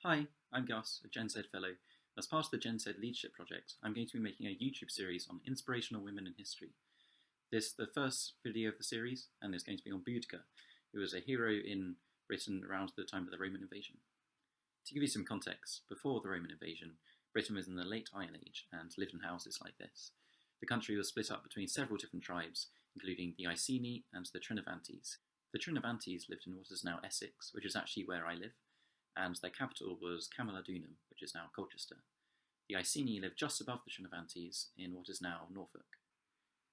Hi, I'm Gus, a Gen Z fellow. As part of the Gen Z Leadership Project, I'm going to be making a YouTube series on inspirational women in history. This is the first video of the series, and it's going to be on Boudicca, who was a hero in Britain around the time of the Roman invasion. To give you some context, before the Roman invasion, Britain was in the late Iron Age and lived in houses like this. The country was split up between several different tribes, including the Iceni and the Trinovantes. The Trinovantes lived in what is now Essex, which is actually where I live, and their capital was Camulodunum, which is now Colchester. The Iceni lived just above the Trinovantes in what is now Norfolk.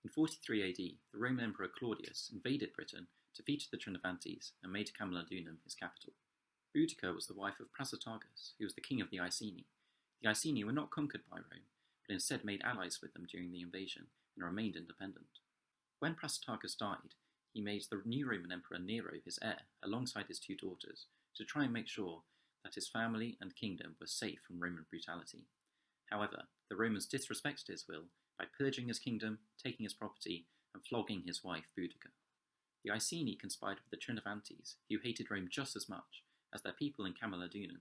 In 43 AD, the Roman Emperor Claudius invaded Britain, defeated the Trinovantes, and made Camulodunum his capital. Boudicca was the wife of Prasutagus, who was the king of the Iceni. The Iceni were not conquered by Rome, but instead made allies with them during the invasion and remained independent. When Prasutagus died, he made the new Roman Emperor Nero his heir, alongside his two daughters, to try and make sure that his family and kingdom were safe from Roman brutality. However, the Romans disrespected his will by pillaging his kingdom, taking his property, and flogging his wife Boudicca. The Iceni conspired with the Trinovantes, who hated Rome just as much, as their people in Camulodunum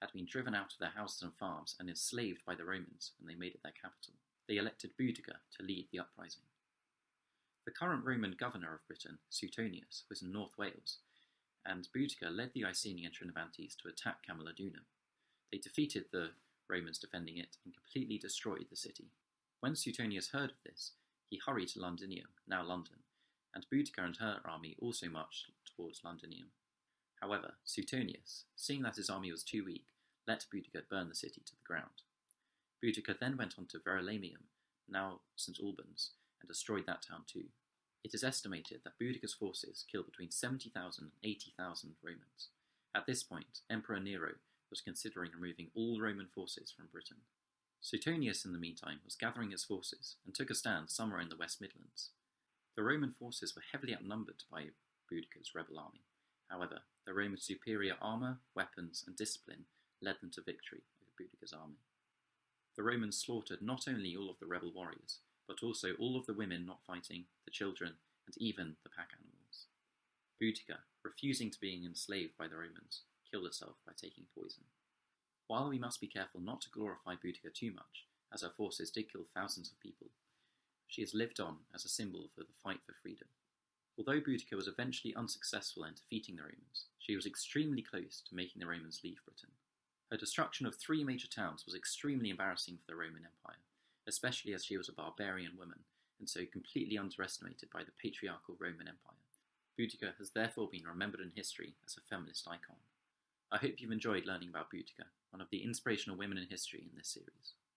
had been driven out of their houses and farms and enslaved by the Romans when they made it their capital. They elected Boudicca to lead the uprising. The current Roman governor of Britain, Suetonius, was in North Wales, and Boudicca led the Iceni and Trinovantes to attack Camulodunum. They defeated the Romans defending it and completely destroyed the city. When Suetonius heard of this, he hurried to Londinium, now London, and Boudicca and her army also marched towards Londinium. However, Suetonius, seeing that his army was too weak, let Boudicca burn the city to the ground. Boudicca then went on to Verulamium, now St Albans, and destroyed that town too. It is estimated that Boudicca's forces killed between 70,000 and 80,000 Romans. At this point, Emperor Nero was considering removing all Roman forces from Britain. Suetonius, in the meantime, was gathering his forces and took a stand somewhere in the West Midlands. The Roman forces were heavily outnumbered by Boudicca's rebel army. However, the Romans' superior armour, weapons, and discipline led them to victory over Boudicca's army. The Romans slaughtered not only all of the rebel warriors, but also all of the women not fighting, the children, and even the pack animals. Boudicca, refusing to be enslaved by the Romans, killed herself by taking poison. While we must be careful not to glorify Boudicca too much, as her forces did kill thousands of people, she has lived on as a symbol for the fight for freedom. Although Boudicca was eventually unsuccessful in defeating the Romans, she was extremely close to making the Romans leave Britain. Her destruction of 3 major towns was extremely embarrassing for the Roman Empire, especially as she was a barbarian woman, and so completely underestimated by the patriarchal Roman Empire. Boudicca has therefore been remembered in history as a feminist icon. I hope you've enjoyed learning about Boudicca, one of the inspirational women in history in this series.